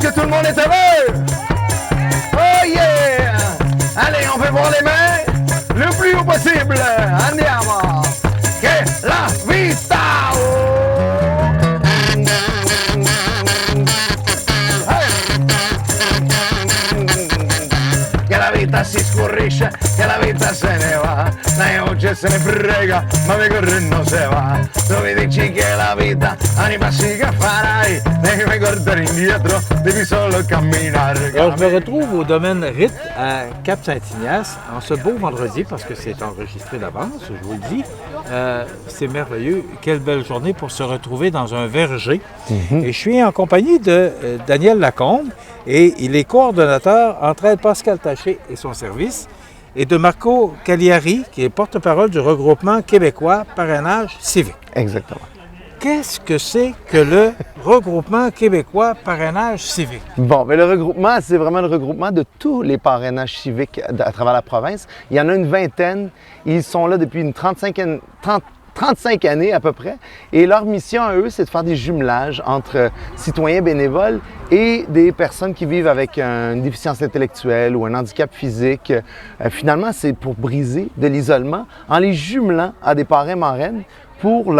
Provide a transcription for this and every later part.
que tout le monde est heureux? Oh yeah! Allez, on fait voir les mains le plus haut possible. Andiamo! Que la vita! Che la vita si scurrisce, che la vita se ne va, lei oggi se ne frega, ma vi correndo se va. Tu mi dici che la vita ha i passi che farai, devi guardare indietro, devi solo camminare. Alors, je me retrouve au domaine RIT à Cap-Saint-Ignace en ce beau vendredi parce que c'est enregistré d'avance, je vous le dis. C'est merveilleux. Quelle belle journée pour se retrouver dans un verger. Et je suis en compagnie de Daniel Lacombe et il est coordonnateur entre Aide Pascal Taché et son service et de Marco Cagliari qui est porte-parole du regroupement québécois Parrainage civique. Exactement. Qu'est-ce que c'est que le regroupement québécois Parrainage civique? Bon, mais le regroupement, c'est vraiment le regroupement de tous les parrainages civiques à travers la province. Il y en a une vingtaine. Ils sont là depuis une 35 années à peu près. Et leur mission à eux, c'est de faire des jumelages entre citoyens bénévoles et des personnes qui vivent avec une déficience intellectuelle ou un handicap physique. Finalement, c'est pour briser de l'isolement en les jumelant à des parrains-marraines pour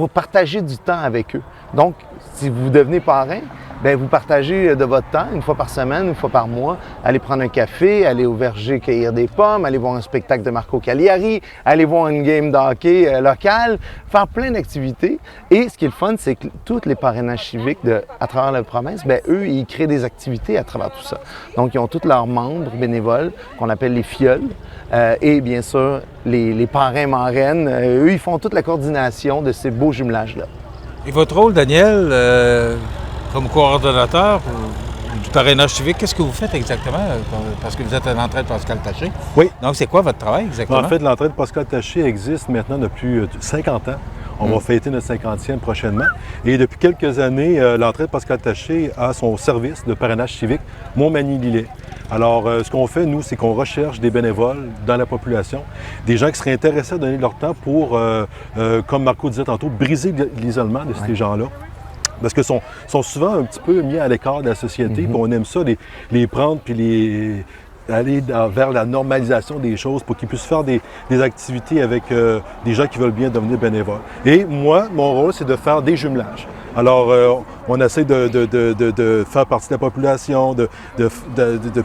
partager du temps avec eux. Donc, si vous devenez parrain, bien, vous partagez de votre temps, une fois par semaine, une fois par mois, aller prendre un café, aller au verger cueillir des pommes, aller voir un spectacle de Marco Cagliari, aller voir une game de hockey locale, faire plein d'activités. Et ce qui est le fun, c'est que tous les parrainages civiques à travers la province, bien, eux, ils créent des activités à travers tout ça. Donc, ils ont tous leurs membres bénévoles, qu'on appelle les fioles, et bien sûr, les parrains-marraines. Eux, ils font toute la coordination de ces beaux jumelages-là. Et votre rôle, Daniel, comme coordonnateur du parrainage civique, qu'est-ce que vous faites exactement? Parce que vous êtes à l'entraide Pascal Taché. Oui. Donc, c'est quoi votre travail exactement? En fait, l'entraide Pascal Taché existe maintenant depuis 50 ans. On va fêter notre 50e prochainement. Et depuis quelques années, l'entraide Pascal Taché a son service de parrainage civique Montmagny-Lillet. Alors, ce qu'on fait, nous, c'est qu'on recherche des bénévoles dans la population, des gens qui seraient intéressés à donner leur temps pour, comme Marco disait tantôt, briser l'isolement de ces gens-là. Parce qu'ils sont souvent un petit peu mis à l'écart de la société, puis on aime ça, les prendre, puis aller vers la normalisation des choses pour qu'ils puissent faire des activités avec des gens qui veulent bien devenir bénévoles. Et moi, mon rôle, c'est de faire des jumelages. Alors, on essaie de faire partie de la population, de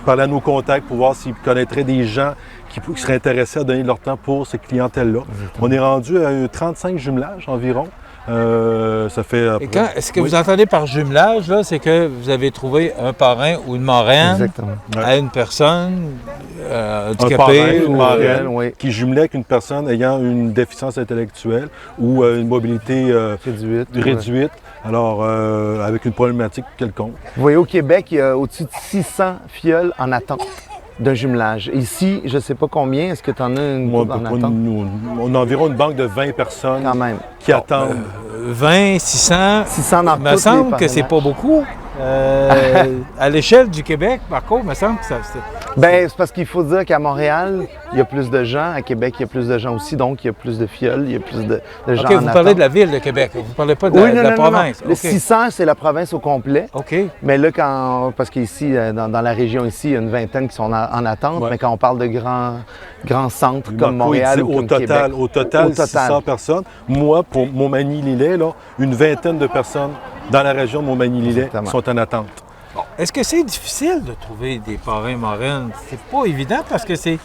parler à nos contacts pour voir s'ils connaîtraient des gens qui seraient intéressés à donner leur temps pour ces clientèles-là. On est rendu à 35 jumelages environ. Ça fait... ce que vous entendez par jumelage, là, c'est que vous avez trouvé un parrain ou une marraine à une personne handicapée ou une marraine qui jumelait avec une personne ayant une déficience intellectuelle ou une mobilité réduite. Alors, avec une problématique quelconque. Vous voyez, au Québec, il y a au-dessus de 600 fioles en attente d'un jumelage. Ici, je ne sais pas combien. Est-ce que tu en as une en attente? On a environ une banque de 20 personnes quand même qui attendent. 20, 600. 600 dans il me semble que c'est pas beaucoup. À l'échelle du Québec, Marco, il me semble que ça... Bien, c'est parce qu'il faut dire qu'à Montréal, il y a plus de gens. À Québec, il y a plus de gens aussi. Donc, il y a plus de fioles, il y a plus de gens OK, vous parlez de la ville de Québec. Vous ne parlez pas de la province. Non. Le 600, c'est la province au complet. OK. Mais là, parce qu'ici, dans la région ici, il y a une vingtaine qui sont en attente. Mais quand on parle de grands centres comme Montréal ou comme Québec. Au total, 600 personnes. Moi, pour Montmagny-Lillet, une vingtaine de personnes dans la région de Montmagny-Lillet sont en attente. Bon. Est-ce que c'est difficile de trouver des parrains marraines? C'est pas évident parce que c'est...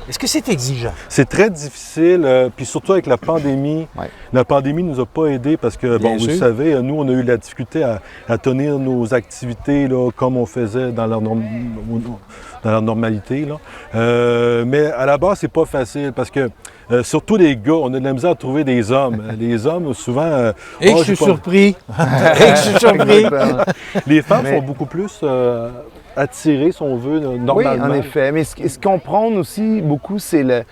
Est-ce que c'est exigeant? C'est très difficile, puis surtout avec la pandémie. La pandémie ne nous a pas aidés parce que, vous le savez, nous, on a eu la difficulté à tenir nos activités là, comme on faisait dans la normalité. Là. Mais à la base, c'est pas facile parce que, surtout les gars, on a de la misère à trouver des hommes. Les hommes, souvent... Et je suis surpris! Et je suis surpris! Les femmes sont beaucoup plus... attirées, si on veut, normalement. Oui, en effet. Mais ce qu'on prône aussi beaucoup, c'est le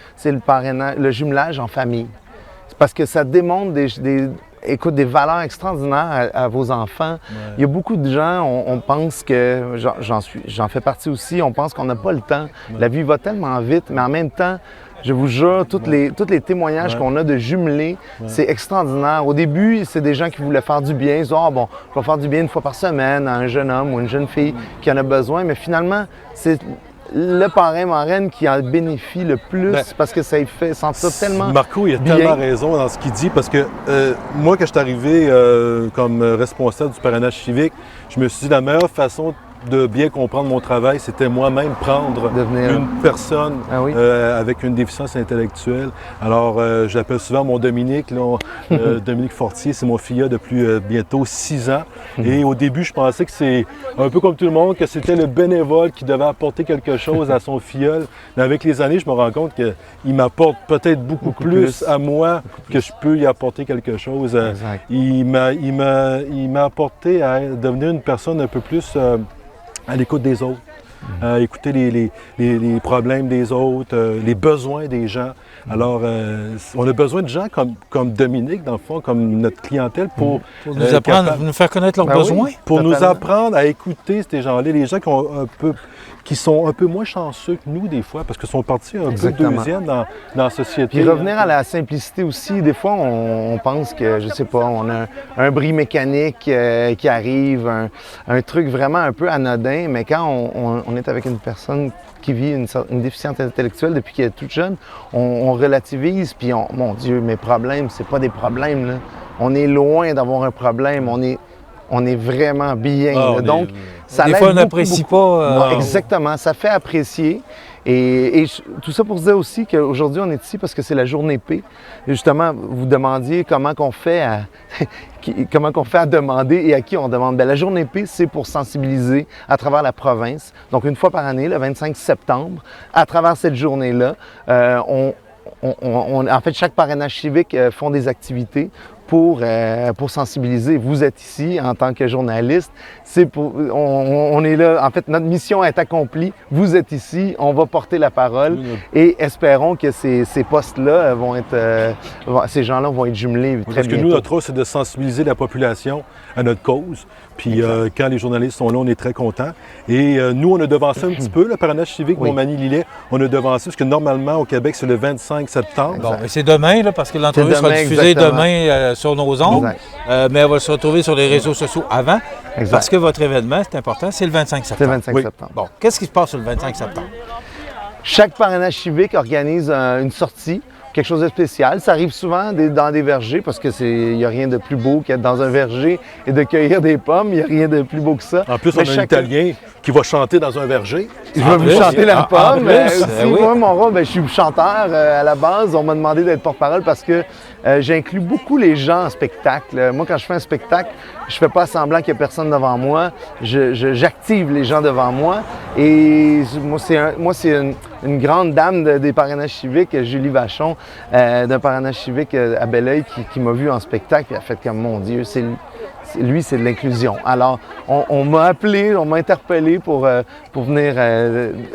parrainage, le jumelage en famille. C'est parce que ça démontre des valeurs extraordinaires à vos enfants. Il y a beaucoup de gens, on pense que, j'en fais partie aussi, on pense qu'on n'a pas le temps. La vie va tellement vite, mais en même temps, Je vous jure, tous les témoignages qu'on a de jumelés, c'est extraordinaire. Au début, c'est des gens qui voulaient faire du bien. Ils se disent, ah bon, je vais faire du bien une fois par semaine à un jeune homme ou une jeune fille qui en a besoin. Mais finalement, c'est le parrain-marraine qui en bénéficie le plus parce que ça lui fait sentir tellement Marco, il a bien. tellement raison dans ce qu'il dit parce que moi, quand je suis arrivé comme responsable du parrainage civique, je me suis dit la meilleure façon de bien comprendre mon travail, c'était moi-même prendre une personne avec une déficience intellectuelle. Alors, j'appelle souvent mon Dominique, là, Dominique Fortier, c'est mon filleul depuis bientôt 6 ans. Et au début, je pensais que c'est un peu comme tout le monde, que c'était le bénévole qui devait apporter quelque chose à son filleul. Mais avec les années, je me rends compte qu'il m'apporte peut-être beaucoup plus à moi que je peux y apporter quelque chose. Il m'a apporté à devenir une personne un peu plus à l'écoute des autres, écouter les problèmes des autres, les besoins des gens. Alors, on a besoin de gens comme Dominique, dans le fond, comme notre clientèle pour nous apprendre, nous faire connaître leurs besoins. Pour nous apprendre à écouter ces gens-là, les gens qui sont un peu moins chanceux que nous, des fois, parce qu'ils sont partis un peu deuxième dans la société. Puis revenir à la simplicité aussi. Des fois, on pense que, je sais pas, on a un bris mécanique qui arrive, un truc vraiment un peu anodin, mais quand on est avec une personne qui vit une déficience intellectuelle depuis qu'elle est toute jeune, on relativise, puis mon Dieu, mes problèmes, c'est pas des problèmes, là. On est loin d'avoir un problème, on est vraiment bien. Donc, ça des fois, on n'apprécie pas. Exactement, ça fait apprécier. Et tout ça pour se dire aussi qu'aujourd'hui, on est ici parce que c'est la journée P. Et justement, vous demandiez comment qu'on fait à demander et à qui on demande. Bien, la journée P, c'est pour sensibiliser à travers la province. Donc, une fois par année, le 25 septembre, à travers cette journée-là, en fait, chaque parrainage civique font des activités pour sensibiliser. Vous êtes ici en tant que journaliste. On est là. En fait, notre mission est accomplie. Vous êtes ici. On va porter la parole et espérons que ces postes-là vont être... ces gens-là vont être jumelés très bientôt. Parce que nous, notre rôle, c'est de sensibiliser la population à notre cause. Puis quand les journalistes sont là, on est très contents. Et nous, on a devancé un petit peu le parrainage civique Montmagny-Lillet. On a devancé parce que normalement, au Québec, c'est le 25 septembre. Bon, mais c'est demain, là, parce que l'entrevue sera diffusée demain sur nos ondes. Mais elle va se retrouver sur les réseaux sociaux avant. Parce que votre événement, c'est important, c'est le 25 septembre. C'est le 25 septembre. Bon, qu'est-ce qui se passe sur le 25 septembre? Chaque parrainage civique organise une sortie, quelque chose de spécial. Ça arrive souvent dans des vergers parce qu'il n'y a rien de plus beau qu'être dans un verger et de cueillir des pommes. Il n'y a rien de plus beau que ça. En plus, on a un Italien qui va chanter dans un verger. Je vais vous chanter la pomme. Moi, mon rôle, je suis chanteur à la base. On m'a demandé d'être porte-parole parce que j'inclus beaucoup les gens en spectacle. Moi, quand je fais un spectacle, je ne fais pas semblant qu'il n'y a personne devant moi. J'active les gens devant moi. Et moi, c'est une grande dame des parrainages civiques, Julie Vachon, d'un parrainage civique à Belleuil, qui m'a vu en spectacle et a fait comme, mon Dieu, lui, c'est de l'inclusion. Alors, on m'a appelé, on m'a interpellé pour venir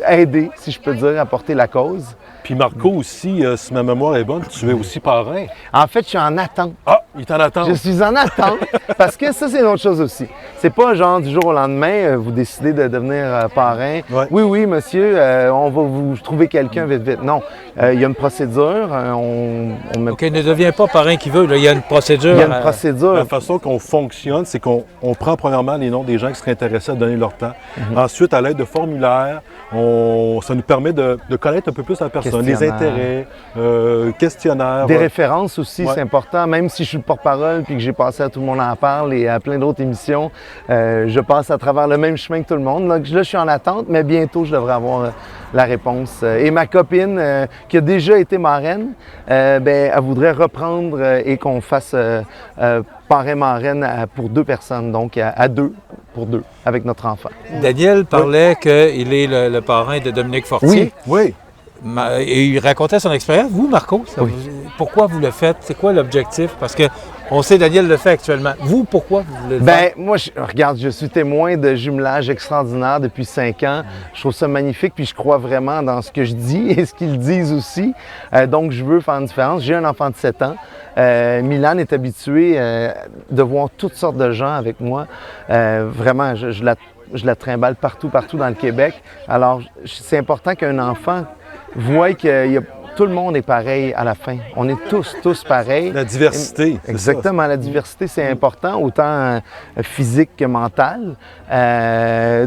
aider, si je peux dire, à porter la cause. Puis Marco aussi, si ma mémoire est bonne, tu es aussi parrain. En fait, je suis en attente. Ah, il est en attente. Je suis en attente parce que ça, c'est une autre chose aussi. C'est pas genre du jour au lendemain, vous décidez de devenir parrain. Ouais. Oui, monsieur, on va vous trouver quelqu'un vite. Non, il y a une procédure. OK, ne deviens pas parrain qui veut. Là. Il y a une procédure. Il y a une procédure. La façon qu'on fonctionne, c'est qu'on prend premièrement les noms des gens qui seraient intéressés à donner leur temps. Ensuite, à l'aide de formulaires, ça nous permet de connaître un peu plus la personne, les intérêts, questionnaires. Des références aussi, c'est important. Même si je suis le porte-parole puis que j'ai passé à Tout le monde en parle et à plein d'autres émissions, je passe à travers le même chemin que tout le monde. Là, je suis en attente, mais bientôt, je devrais avoir la réponse. Et ma copine, qui a déjà été marraine, elle voudrait reprendre et qu'on fasse parrain-marraine pour 2 personnes, donc à 2 pour 2, avec notre enfant. Daniel parlait qu'il est le parrain de Dominique Fortier. Oui. Et il racontait son expérience. Vous, Marco, pourquoi vous le faites? C'est quoi l'objectif? Parce que on sait Daniel le fait actuellement. Vous, pourquoi vous le faites? Moi, regarde, je suis témoin de jumelage extraordinaire depuis 5 ans. Je trouve ça magnifique, puis je crois vraiment dans ce que je dis et ce qu'ils disent aussi. Donc, je veux faire une différence. J'ai un enfant de 7 ans. Milan est habitué de voir toutes sortes de gens avec moi. Vraiment, je la trimballe partout dans le Québec. Alors, c'est important qu'un enfant voit qu'il tout le monde est pareil à la fin. On est tous pareils. La diversité. c'est Exactement, la diversité, c'est important, autant physique que mentale.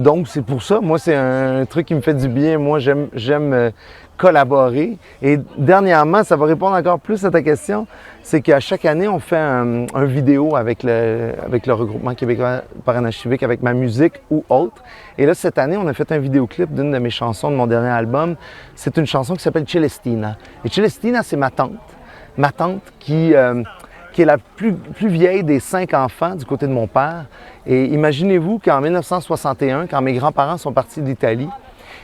Donc, c'est pour ça, moi, c'est un truc qui me fait du bien. Moi, j'aime collaborer. Et dernièrement, ça va répondre encore plus à ta question, c'est qu'à chaque année, on fait un vidéo avec le regroupement québécois parrainage civique, avec ma musique ou autre. Et là, cette année, on a fait un vidéoclip d'une de mes chansons de mon dernier album. C'est une chanson qui s'appelle Celestina. Et Celestina, c'est ma tante. Ma tante qui est la plus vieille des 5 enfants du côté de mon père. Et imaginez-vous qu'en 1961, quand mes grands-parents sont partis d'Italie,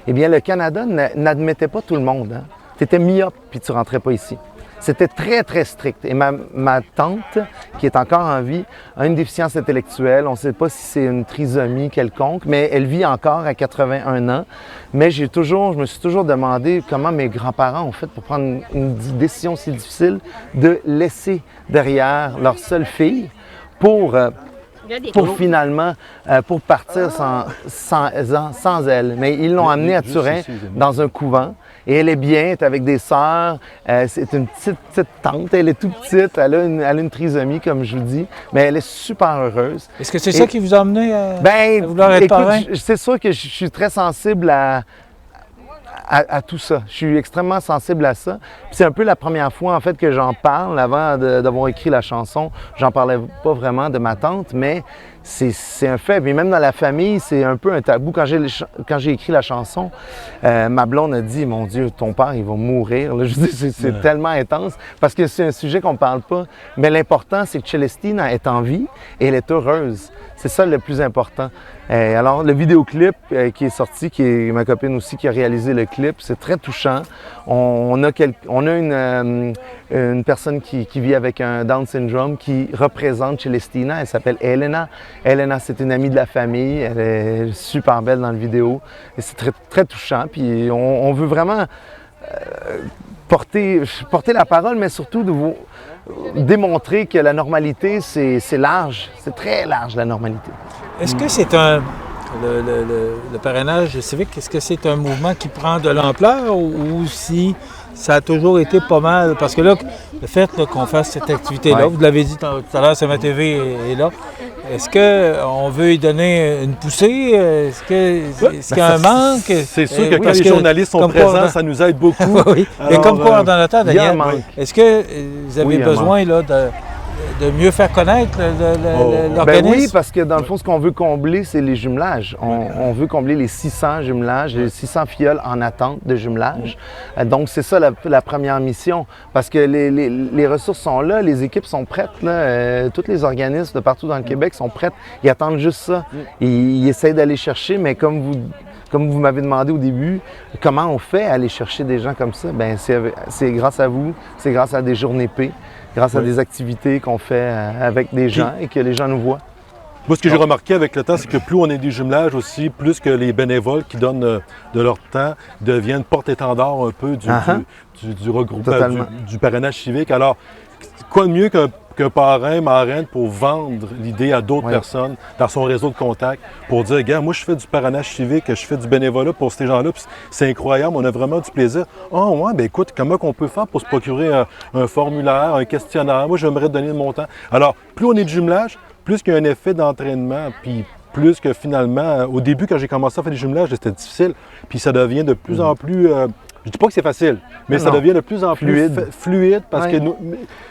eh bien, le Canada n'admettait pas tout le monde. Hein. Tu étais myope puis tu rentrais pas ici. C'était très, très strict. Et ma tante, qui est encore en vie, a une déficience intellectuelle. On ne sait pas si c'est une trisomie quelconque, mais elle vit encore à 81 ans. Mais je me suis toujours demandé comment mes grands-parents ont fait pour prendre une décision si difficile de laisser derrière leur seule fille pour finalement, pour partir sans elle. Mais ils l'ont amenée à Turin dans un couvent. Et elle est bien, elle est avec des sœurs. C'est une petite tante, elle est toute petite. Elle a une trisomie, comme je vous dis. Mais elle est super heureuse. Est-ce que c'est ça qui vous a amené à vouloir être parrain? C'est sûr que je suis très sensible à tout ça. Je suis extrêmement sensible à ça. Puis c'est un peu la première fois, en fait, que j'en parle. Avant d'avoir écrit la chanson, j'en parlais pas vraiment de ma tante, mais c'est un fait. Puis même dans la famille, c'est un peu un tabou. Quand j'ai écrit la chanson, ma blonde a dit « Mon Dieu, ton père, il va mourir. » Là, je dis, c'est tellement intense parce que c'est un sujet qu'on ne parle pas. Mais l'important, c'est que Celestina est en vie et elle est heureuse. C'est ça le plus important. Alors, le vidéoclip qui est sorti, qui est ma copine aussi qui a réalisé le clip, c'est très touchant. On a une personne qui vit avec un Down syndrome qui représente Celestina. Elle s'appelle Elena. Elena, c'est une amie de la famille. Elle est super belle dans le vidéo. Et c'est très, très touchant. Puis on veut vraiment porter la parole, mais surtout de vous démontrer que la normalité, c'est large. C'est très large, la normalité. Est-ce que c'est le parrainage civique, est-ce que c'est un mouvement qui prend de l'ampleur ou si ça a toujours été pas mal? Parce que là, le fait qu'on fasse cette activité-là, vous l'avez dit tout à l'heure, CMA TV est là. Est-ce qu'on veut y donner une poussée? Est-ce qu'il y a un manque? C'est sûr que quand les journalistes sont présents, ça nous aide beaucoup. Oui. Alors, et comme coordonnateur, Daniel, est-ce que vous avez besoin là, de mieux faire connaître l'organisme? Ben oui, parce que dans le fond, ce qu'on veut combler, c'est les jumelages. On veut combler les 600 jumelages, les 600 filleuls en attente de jumelage. Donc, c'est ça la première mission. Parce que les ressources sont là, les équipes sont prêtes. Là. Tous les organismes de partout dans le Québec sont prêts. Ils attendent juste ça. Ils essayent d'aller chercher, mais comme vous m'avez demandé au début, comment on fait aller chercher des gens comme ça? Bien, c'est grâce à vous, c'est grâce à des journées P, grâce à des activités qu'on fait avec des gens et que les gens nous voient. Moi, ce que j'ai remarqué avec le temps, c'est que plus on est des jumelages aussi, plus que les bénévoles qui donnent de leur temps deviennent porte-étendard un peu du regroupement, du parrainage civique. Alors, quoi de mieux qu'un parrain, marraine pour vendre l'idée à d'autres personnes dans son réseau de contacts pour dire, regarde, moi je fais du parrainage civique, je fais du bénévolat pour ces gens-là, puis c'est incroyable, on a vraiment du plaisir. Ben écoute, comment on peut faire pour se procurer un formulaire, un questionnaire? Moi, j'aimerais te donner de mon temps. Alors, plus on est de jumelage, plus qu'il y a un effet d'entraînement, puis plus que finalement, au début, quand j'ai commencé à faire des jumelages, c'était difficile, puis ça devient de plus en plus... je ne dis pas que c'est facile, mais ça devient de plus en plus fluide parce que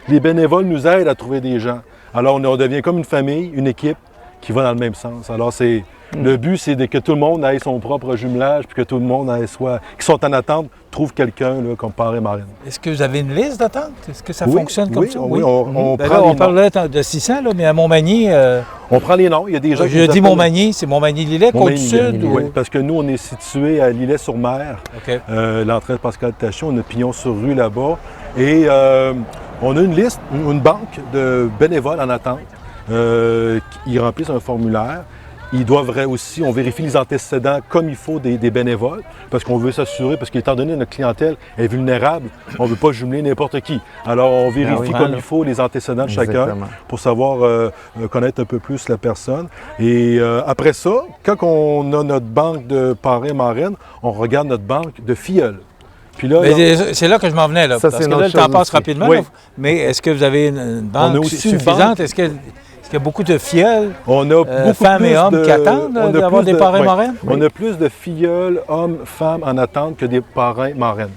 les bénévoles nous aident à trouver des gens. Alors, on devient comme une famille, une équipe qui va dans le même sens. Alors, le but, c'est que tout le monde ait son propre jumelage, puis que tout le monde qui sont en attente, trouve quelqu'un comme parrain marraine. Est-ce que vous avez une liste d'attente? Est-ce que ça fonctionne comme ça? Oui, on prend là, on parlait de 600, là, mais à Montmagny... On prend les noms. Il y a des gens Je dis Montmagny, c'est Montmagny-Lillet, Côte-du-Sud? Oui, parce que nous, on est situé à Lillet-sur-Mer. Okay. L'entrée de Pascal Taché, on a Pignon sur rue là-bas. Et on a une liste, une banque de bénévoles en attente. Ils remplissent un formulaire. Ils doivent aussi, on vérifie les antécédents comme il faut des bénévoles, parce qu'on veut s'assurer, parce qu'étant donné notre clientèle est vulnérable, on ne veut pas jumeler n'importe qui. Alors, on vérifie comme il faut les antécédents de chacun pour savoir connaître un peu plus la personne. Et après ça, quand on a notre banque de parrains marraines, on regarde notre banque de filleuls. Puis là, Mais c'est là que je m'en venais, là, Ça, parce c'est que une là, le autre temps chose passe aussi. rapidement. Oui. Là. Mais est-ce que vous avez une banque On a aussi une suffisante? banque. Est-ce qu'il y a beaucoup de filleuls, on a beaucoup femmes et plus hommes de- qui attendent on a d'avoir plus des parrains marraines? On a plus de filleuls, hommes, femmes en attente que des parrains marraines.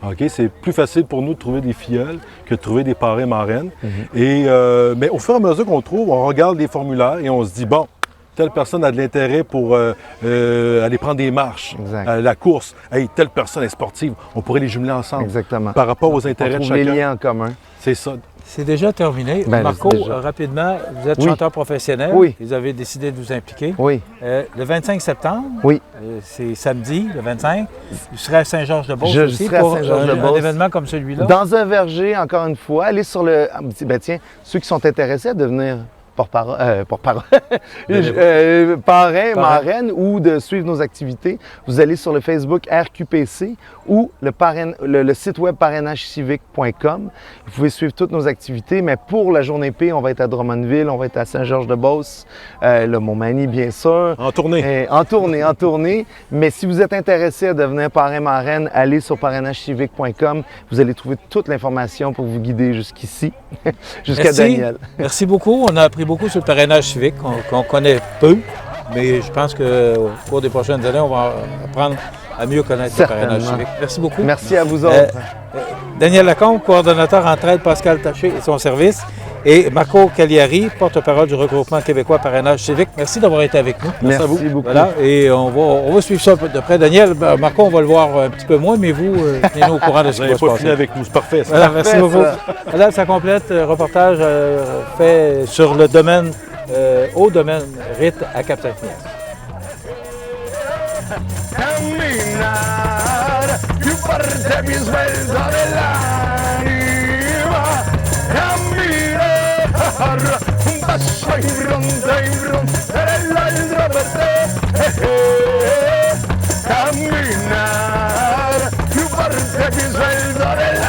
OK? C'est plus facile pour nous de trouver des filleuls que de trouver des parrains marraines. Mais au fur et à mesure qu'on trouve, on regarde les formulaires et on se dit, bon, telle personne a de l'intérêt pour aller prendre des marches, Exact. la course. Hey, telle personne est sportive. On pourrait les jumeler ensemble. Exactement. Par rapport aux On intérêts de trouve les chacun. liens en commun. C'est ça. C'est déjà terminé. Ben, Marco, c'est déjà. rapidement, vous êtes Oui. chanteur professionnel. Oui. Vous avez décidé de vous impliquer. Oui, Le 25 septembre, oui. c'est samedi, le 25, vous serez à Saint-Georges-de-Beauce Je aussi serai à pour Saint-Georges-de-Beauce. un événement comme celui-là. Dans un verger, encore une fois, allez sur le... Ben tiens, ceux qui sont intéressés à devenir porte-parole, parrain, marraine ou de suivre nos activités, vous allez sur le Facebook RQPC ou le site web parrainagecivique.com. Vous pouvez suivre toutes nos activités, mais pour la journée P, on va être à Drummondville, on va être à Saint-Georges-de-Beauce, le Montmagny, bien sûr. En tournée. En tournée. Mais si vous êtes intéressé à devenir parrain-marraine, allez sur parrainagecivique.com. Vous allez trouver toute l'information pour vous guider jusqu'ici, jusqu'à Merci. Daniel. Merci beaucoup. On a appris beaucoup sur le parrainage civique qu'on connaît peu, mais je pense qu'au cours des prochaines années, on va apprendre à mieux connaître le Certainement. parrainage civique. Merci beaucoup. Merci à vous autres. Daniel Lacombe, coordonnateur Entraide Pascal Taché et son service, et Marco Cagliari, porte-parole du regroupement québécois Parrainage civique. Merci d'avoir été avec nous. Merci à vous. beaucoup. Voilà, et on va suivre ça de près. Daniel, Marco, on va le voir un petit peu moins, mais vous, tenez-nous au courant de ce Vous qui va n'avez se pas passer. fini avec nous. C'est parfait. ça. Voilà, merci Parfait, beaucoup. ça. Voilà, ça complète reportage fait sur le domaine, au domaine Rite à Cap-Saint-Ignace. Caminar più forte mi svelzo nell'anima. Camminare un passo in fronte e l'altro per te. Camminare più forte mi svelzo nell'anima.